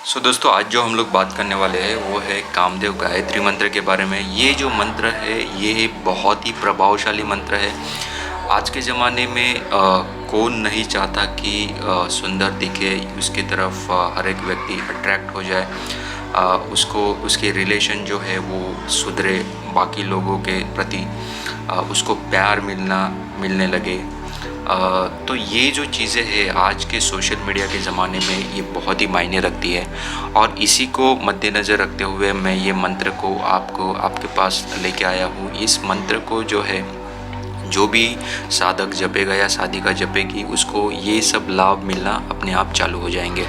दोस्तों, आज जो हम लोग बात करने वाले हैं वो है कामदेव गायत्री मंत्र के बारे में। ये जो मंत्र है ये बहुत ही प्रभावशाली मंत्र है। आज के ज़माने में कौन नहीं चाहता कि सुंदर दिखे, उसकी तरफ हर एक व्यक्ति अट्रैक्ट हो जाए, उसको उसके रिलेशन जो है वो सुधरे, बाकी लोगों के प्रति उसको प्यार मिलने लगे। तो ये जो चीज़ें हैं आज के सोशल मीडिया के ज़माने में ये बहुत ही मायने रखती है, और इसी को मद्देनज़र रखते हुए मैं ये मंत्र को आपके पास लेके आया हूँ। इस मंत्र को जो है जो भी साधक जपेगा या साधिका जपेगी उसको ये सब लाभ मिलना अपने आप चालू हो जाएंगे।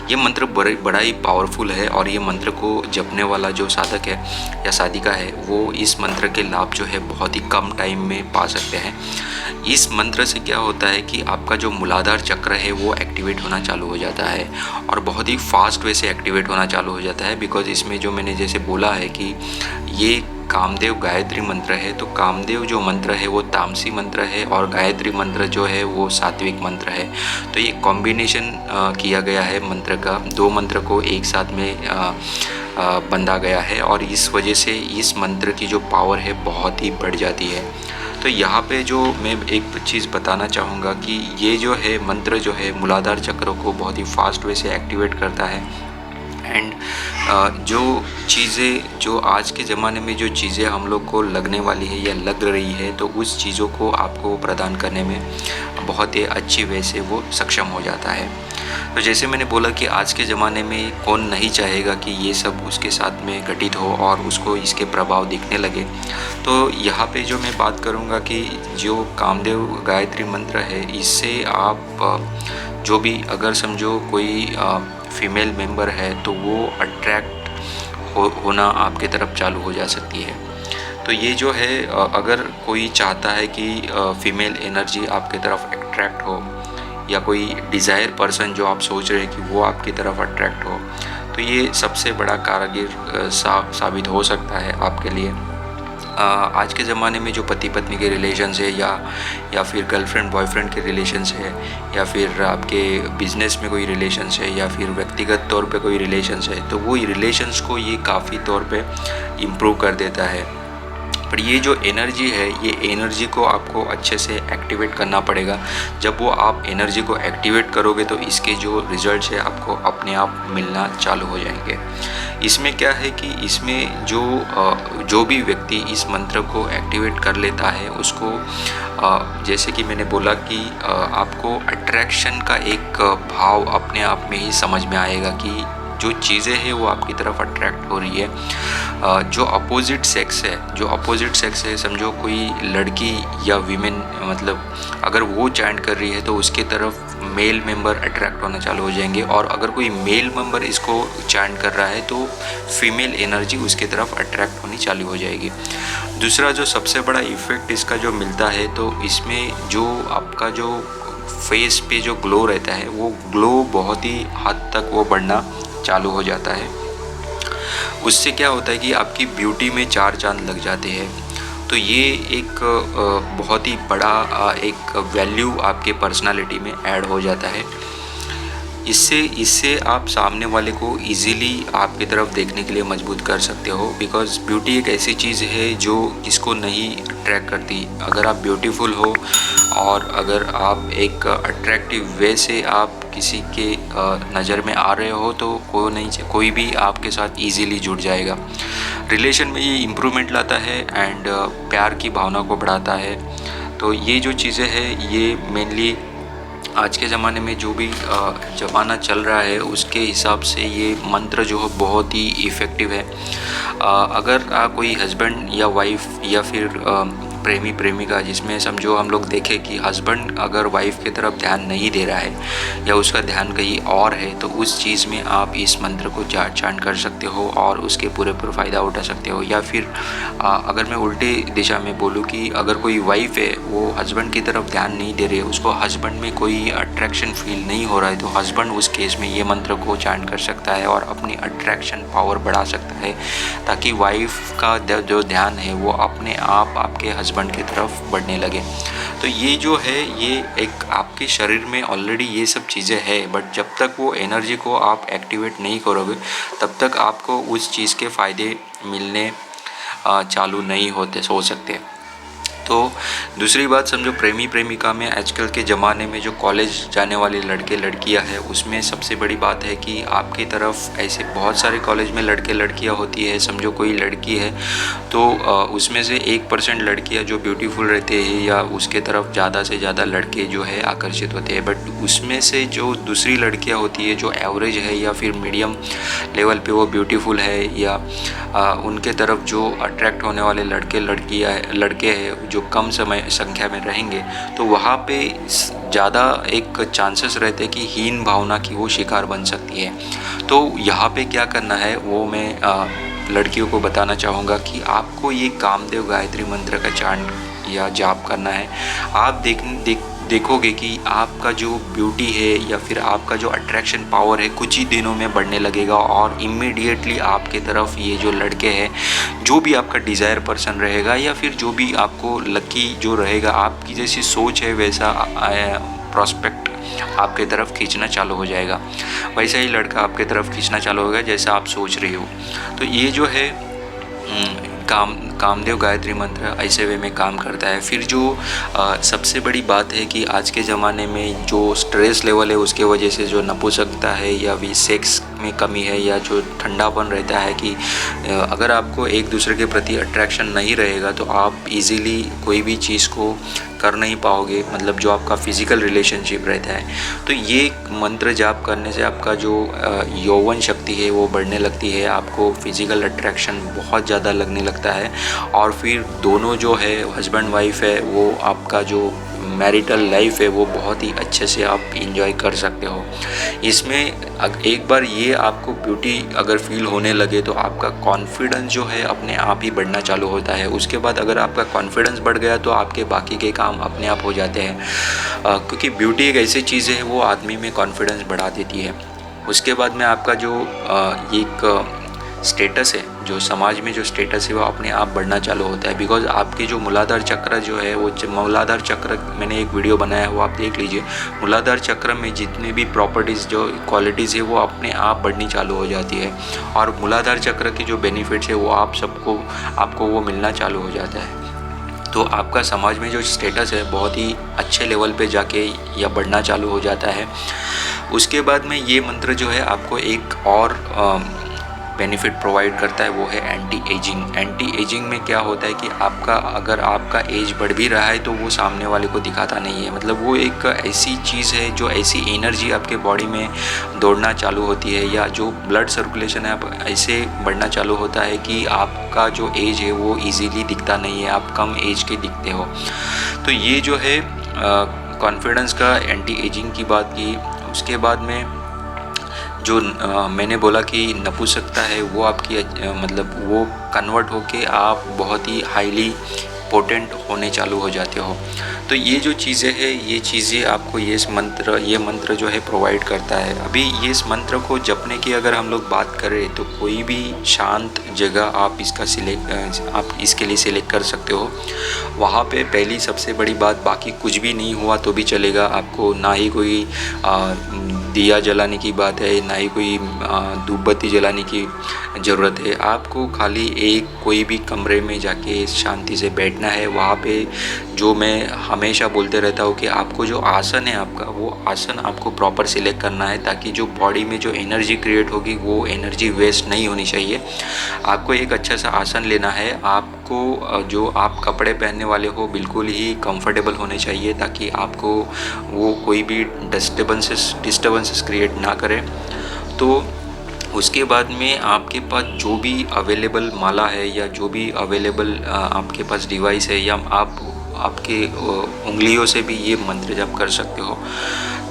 ये मंत्र बड़ा ही पावरफुल है, और ये मंत्र को जपने वाला जो साधक है या साधिका है वो इस मंत्र के लाभ जो है बहुत ही कम टाइम में पा सकते हैं। इस मंत्र से क्या होता है कि आपका जो मूलाधार चक्र है वो एक्टिवेट होना चालू हो जाता है, और बहुत ही फास्ट वे से एक्टिवेट होना चालू हो जाता है। बिकॉज इसमें जो मैंने जैसे बोला है कि ये कामदेव गायत्री मंत्र है, तो कामदेव जो मंत्र है वो तामसी मंत्र है और गायत्री मंत्र जो है वो सात्विक मंत्र है। तो ये कॉम्बिनेशन किया गया है मंत्र का, दो मंत्र को एक साथ में बंधा गया है, और इस वजह से इस मंत्र की जो पावर है बहुत ही बढ़ जाती है। तो यहाँ पे जो मैं एक चीज़ बताना चाहूँगा कि ये जो है मंत्र जो है मूलाधार चक्र को बहुत ही फास्ट वे से एक्टिवेट करता है। एंड जो चीज़ें जो आज के ज़माने में जो चीज़ें हम लोग को लगने वाली है या लग रही है, तो उस चीज़ों को आपको प्रदान करने में बहुत ही अच्छी वे से वो सक्षम हो जाता है। तो जैसे मैंने बोला कि आज के ज़माने में कौन नहीं चाहेगा कि ये सब उसके साथ में घटित हो और उसको इसके प्रभाव दिखने लगे। तो यहाँ पे जो मैं बात करूँगा कि जो कामदेव गायत्री मंत्र है, इससे आप जो भी अगर समझो कोई फीमेल मेंबर है तो वो अट्रैक्ट होना आपके तरफ चालू हो जा सकती है। तो ये जो है अगर कोई चाहता है कि फीमेल एनर्जी आपके तरफ अट्रैक्ट हो, या कोई डिज़ायर पर्सन जो आप सोच रहे हैं कि वो आपकी तरफ अट्रैक्ट हो, तो ये सबसे बड़ा कारीगर साबित हो सकता है आपके लिए। आज के ज़माने में जो पति पत्नी के रिलेशंस है, या फिर गर्लफ्रेंड बॉयफ्रेंड के रिलेशंस है, या फिर आपके बिजनेस में कोई रिलेशंस है, या फिर व्यक्तिगत तौर पे कोई रिलेशंस है, तो वो रिलेशंस को ये काफ़ी तौर पे इम्प्रूव कर देता है। पर ये जो एनर्जी है, ये एनर्जी को आपको अच्छे से एक्टिवेट करना पड़ेगा। जब वो आप एनर्जी को एक्टिवेट करोगे तो इसके जो रिजल्ट्स है आपको अपने आप मिलना चालू हो जाएंगे। इसमें क्या है कि इसमें जो भी व्यक्ति इस मंत्र को एक्टिवेट कर लेता है उसको जैसे कि मैंने बोला कि आपको अट्रैक्शन का एक भाव अपने आप में ही समझ में आएगा कि जो चीज़ें हैं वो आपकी तरफ अट्रैक्ट हो रही है। जो अपोजिट सेक्स है, समझो कोई लड़की या वीमेन, मतलब अगर वो चैंट कर रही है तो उसके तरफ मेल मेंबर अट्रैक्ट होना चालू हो जाएंगे, और अगर कोई मेल मेंबर इसको चैंट कर रहा है तो फीमेल एनर्जी उसके तरफ अट्रैक्ट होनी चालू हो जाएगी। दूसरा जो सबसे बड़ा इफ़ेक्ट इसका जो मिलता है, तो इसमें जो आपका जो फेस पे जो ग्लो रहता है वो ग्लो बहुत ही हद तक वो बढ़ना चालू हो जाता है। उससे क्या होता है कि आपकी ब्यूटी में चार चांद लग जाते हैं। तो ये एक बहुत ही बड़ा एक वैल्यू आपके पर्सनालिटी में ऐड हो जाता है। इससे आप सामने वाले को इजीली आपकी तरफ देखने के लिए मजबूत कर सकते हो। बिकॉज़ ब्यूटी एक ऐसी चीज़ है जो किसको नहीं अट्रैक्ट करती। अगर आप ब्यूटीफुल हो और अगर आप एक अट्रैक्टिव वे से आप किसी के नज़र में आ रहे हो, तो कोई भी आपके साथ इजीली जुड़ जाएगा। रिलेशन में ये इम्प्रूवमेंट लाता है एंड प्यार की भावना को बढ़ाता है। तो ये जो चीज़ें हैं ये मेनली आज के ज़माने में जो भी ज़माना चल रहा है उसके हिसाब से ये मंत्र जो है बहुत ही इफ़ेक्टिव है। अगर कोई हस्बैंड या वाइफ या फिर प्रेमी प्रेमिका, जिसमें समझो हम लोग देखें कि हस्बैंड अगर वाइफ की तरफ ध्यान नहीं दे रहा है या उसका ध्यान कहीं और है, तो उस चीज़ में आप इस मंत्र को चांट कर सकते हो और उसके पूरे फ़ायदा उठा सकते हो। या फिर अगर मैं उल्टे दिशा में बोलूँ कि अगर कोई वाइफ है वो हस्बैंड की तरफ ध्यान नहीं दे रही है, उसको हस्बैंड में कोई अट्रैक्शन फील नहीं हो रहा है, तो हस्बैंड उस केस में ये मंत्र को चांट कर सकता है और अपनी अट्रैक्शन पावर बढ़ा सकता है, ताकि वाइफ का जो ध्यान है वो अपने आप आपके हस्बैंड की तरफ बढ़ने लगे। तो ये जो है ये एक आपके शरीर में ऑलरेडी ये सब चीज़ें है, बट जब तक वो एनर्जी को आप एक्टिवेट नहीं करोगे तब तक आपको उस चीज़ के फ़ायदे मिलने चालू नहीं होते हो सकते। तो दूसरी बात समझो, प्रेमी प्रेमिका में आजकल के ज़माने में जो कॉलेज जाने वाले लड़के लड़कियां हैं उसमें सबसे बड़ी बात है कि आपकी तरफ ऐसे बहुत सारे कॉलेज में लड़के लड़कियां होती है। समझो कोई लड़की है तो उसमें से 1% लड़कियां जो ब्यूटीफुल रहते हैं या उसके तरफ ज़्यादा से ज़्यादा लड़के जो है आकर्षित होते हैं, बट उसमें से जो दूसरी लड़कियाँ होती है जो एवरेज है या फिर मीडियम लेवल पे वो ब्यूटीफुल है या उनके तरफ जो अट्रैक्ट होने वाले लड़के हैं जो कम समय संख्या में रहेंगे, तो वहाँ पे ज़्यादा एक चांसेस रहते हैं कि हीन भावना की वो शिकार बन सकती है। तो यहाँ पे क्या करना है वो मैं लड़कियों को बताना चाहूँगा कि आपको ये कामदेव गायत्री मंत्र का चांट या जाप करना है। आप देखोगे कि आपका जो ब्यूटी है या फिर आपका जो अट्रैक्शन पावर है कुछ ही दिनों में बढ़ने लगेगा और इमीडिएटली आपके तरफ ये जो लड़के हैं, जो भी आपका डिज़ायर पर्सन रहेगा या फिर जो भी आपको लकी जो रहेगा, आपकी जैसी सोच है वैसा प्रॉस्पेक्ट आपके तरफ खींचना चालू हो जाएगा, वैसा ही लड़का आपके तरफ खींचना चालू होगा जैसा आप सोच रही हो। तो ये जो है कामदेव गायत्री मंत्र ऐसे वे में काम करता है। फिर जो सबसे बड़ी बात है कि आज के ज़माने में जो स्ट्रेस लेवल है उसके वजह से जो नपुंसकता है या भी सेक्स में कमी है या जो ठंडापन रहता है कि अगर आपको एक दूसरे के प्रति अट्रैक्शन नहीं रहेगा तो आप इजीली कोई भी चीज़ को कर नहीं पाओगे, मतलब जो आपका फिज़िकल रिलेशनशिप रहता है। तो ये मंत्र जाप करने से आपका जो यौवन शक्ति है वो बढ़ने लगती है, आपको फिज़िकल अट्रैक्शन बहुत ज़्यादा लगने लगता है और फिर दोनों जो है हस्बैंड वाइफ है वो आपका जो मैरिटल लाइफ है वो बहुत ही अच्छे से आप इंजॉय कर सकते हो। इसमें एक बार ये आपको ब्यूटी अगर फील होने लगे तो आपका कॉन्फिडेंस जो है अपने आप ही बढ़ना चालू होता है। उसके बाद अगर आपका कॉन्फिडेंस बढ़ गया तो आपके बाकी के काम अपने आप हो जाते हैं, क्योंकि ब्यूटी एक ऐसी चीज़ है वो आदमी में कॉन्फिडेंस बढ़ा देती है। उसके बाद में आपका जो एक स्टेटस है, जो समाज में जो स्टेटस है वो अपने आप बढ़ना चालू होता है, बिकॉज आपकी जो मूलाधार चक्र जो है वो मूलाधार चक्र, मैंने एक वीडियो बनाया है वो आप देख लीजिए। मूलाधार चक्र में जितने भी प्रॉपर्टीज़ जो क्वालिटीज़ है वो अपने आप बढ़नी चालू हो जाती है और मूलाधार चक्र की जो बेनिफिट्स है वो आपको वो मिलना चालू हो जाता है। तो आपका समाज में जो स्टेटस है बहुत ही अच्छे लेवल पे जाके या बढ़ना चालू हो जाता है। उसके बाद में ये मंत्र जो है आपको एक और बेनिफिट प्रोवाइड करता है, वो है एंटी एजिंग। एंटी एजिंग में क्या होता है कि अगर आपका एज बढ़ भी रहा है तो वो सामने वाले को दिखाता नहीं है, मतलब वो एक ऐसी चीज़ है जो ऐसी एनर्जी आपके बॉडी में दौड़ना चालू होती है या जो ब्लड सर्कुलेशन है ऐसे बढ़ना चालू होता है कि आपका जो एज है वो इजीली दिखता नहीं है, आप कम एज के दिखते हो। तो ये जो है कॉन्फिडेंस का एंटी एजिंग की बात की। उसके बाद में जो मैंने बोला कि नपुंसकता है वो आपकी मतलब वो कन्वर्ट होके आप बहुत ही हाईली पोटेंट होने चालू हो जाते हो। तो ये जो चीज़ें हैं ये चीज़ें आपको ये मंत्र जो है प्रोवाइड करता है। अभी ये इस मंत्र को जपने की अगर हम लोग बात करें तो कोई भी शांत जगह आप इसके लिए सिलेक्ट कर सकते हो। वहाँ पे पहली सबसे बड़ी बात, बाकी कुछ भी नहीं हुआ तो भी चलेगा, आपको ना ही कोई दिया जलाने की बात है, ना ही कोई धूप बत्ती जलाने की ज़रूरत है। आपको खाली एक कोई भी कमरे में जाके शांति से बैठना है। वहाँ पे जो मैं हमेशा बोलते रहता हूँ कि आपको जो आसन है आपका, वो आसन आपको प्रॉपर सिलेक्ट करना है ताकि जो बॉडी में जो एनर्जी क्रिएट होगी वो एनर्जी वेस्ट नहीं होनी चाहिए। आपको एक अच्छा सा आसन लेना है। आपको जो आप कपड़े पहनने वाले हो बिल्कुल ही कंफर्टेबल होने चाहिए ताकि आपको वो कोई भी डिस्टर्बेंसेस क्रिएट ना करे। तो उसके बाद में आपके पास जो भी अवेलेबल माला है या जो भी अवेलेबल आपके पास डिवाइस है या आपके उंगलियों से भी ये मंत्र जाप कर सकते हो।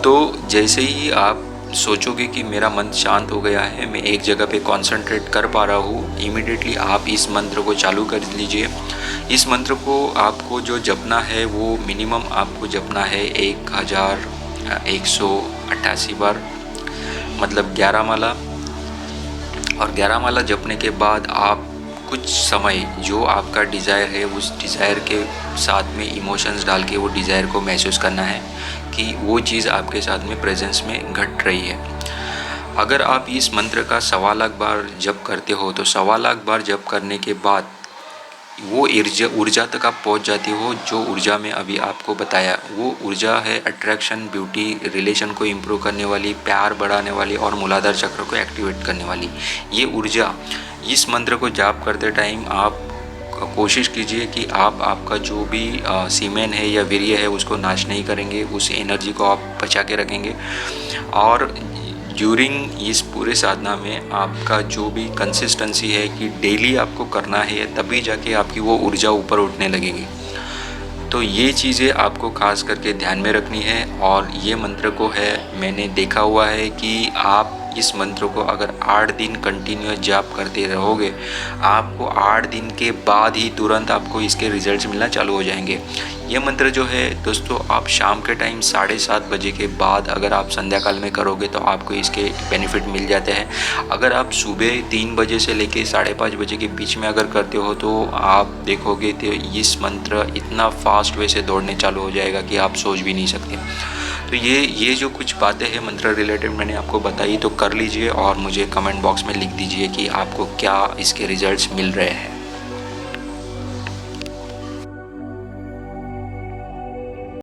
तो जैसे ही आप सोचोगे कि मेरा मन शांत हो गया है, मैं एक जगह पे कंसंट्रेट कर पा रहा हूँ, इमीडिएटली आप इस मंत्र को चालू कर लीजिए। इस मंत्र को आपको जो जपना है वो मिनिमम आपको जपना है 1188 बार, मतलब 11 माला। और 11 माला जपने के बाद आप कुछ समय जो आपका डिज़ायर है उस डिज़ायर के साथ में इमोशंस डाल के वो डिज़ायर को महसूस करना है कि वो चीज़ आपके साथ में प्रेजेंस में घट रही है। अगर आप इस मंत्र का 1.25 लाख बार जप करते हो तो 1.25 लाख बार जप करने के बाद वो ऊर्जा तक आप पहुंच जाते हो जो ऊर्जा में अभी आपको बताया। वो ऊर्जा है अट्रैक्शन, ब्यूटी, रिलेशन को इम्प्रूव करने वाली, प्यार बढ़ाने वाली और मूलाधार चक्र को एक्टिवेट करने वाली ये ऊर्जा। इस मंत्र को जाप करते टाइम आप कोशिश कीजिए कि आप आपका जो भी सीमेन है या वीर्य है उसको नाश नहीं करेंगे, उस एनर्जी को आप बचा के रखेंगे। और ड्यूरिंग इस पूरे साधना में आपका जो भी कंसिस्टेंसी है कि डेली आपको करना है, तभी जाके आपकी वो ऊर्जा ऊपर उठने लगेगी। तो ये चीज़ें आपको खास करके ध्यान में रखनी है। और ये मंत्र को है, मैंने देखा हुआ है कि आप इस मंत्र को अगर 8 दिन कंटिन्यूस जाप करते रहोगे, आपको 8 दिन के बाद ही तुरंत आपको इसके रिजल्ट्स मिलना चालू हो जाएंगे। ये मंत्र जो है दोस्तों, आप शाम के टाइम 7:30 बजे के बाद अगर आप संध्या काल में करोगे तो आपको इसके बेनिफिट मिल जाते हैं। अगर आप सुबह 3 बजे से लेके 5:30 बजे के बीच में अगर करते हो तो आप देखोगे तो इस मंत्र इतना फास्ट वे से दौड़ने चालू हो जाएगा कि आप सोच भी नहीं सकते। तो ये जो कुछ बातें हैं मंत्र रिलेटेड मैंने आपको बताई, तो कर लीजिए और मुझे कमेंट बॉक्स में लिख दीजिए कि आपको क्या इसके रिजल्ट्स मिल रहे हैं।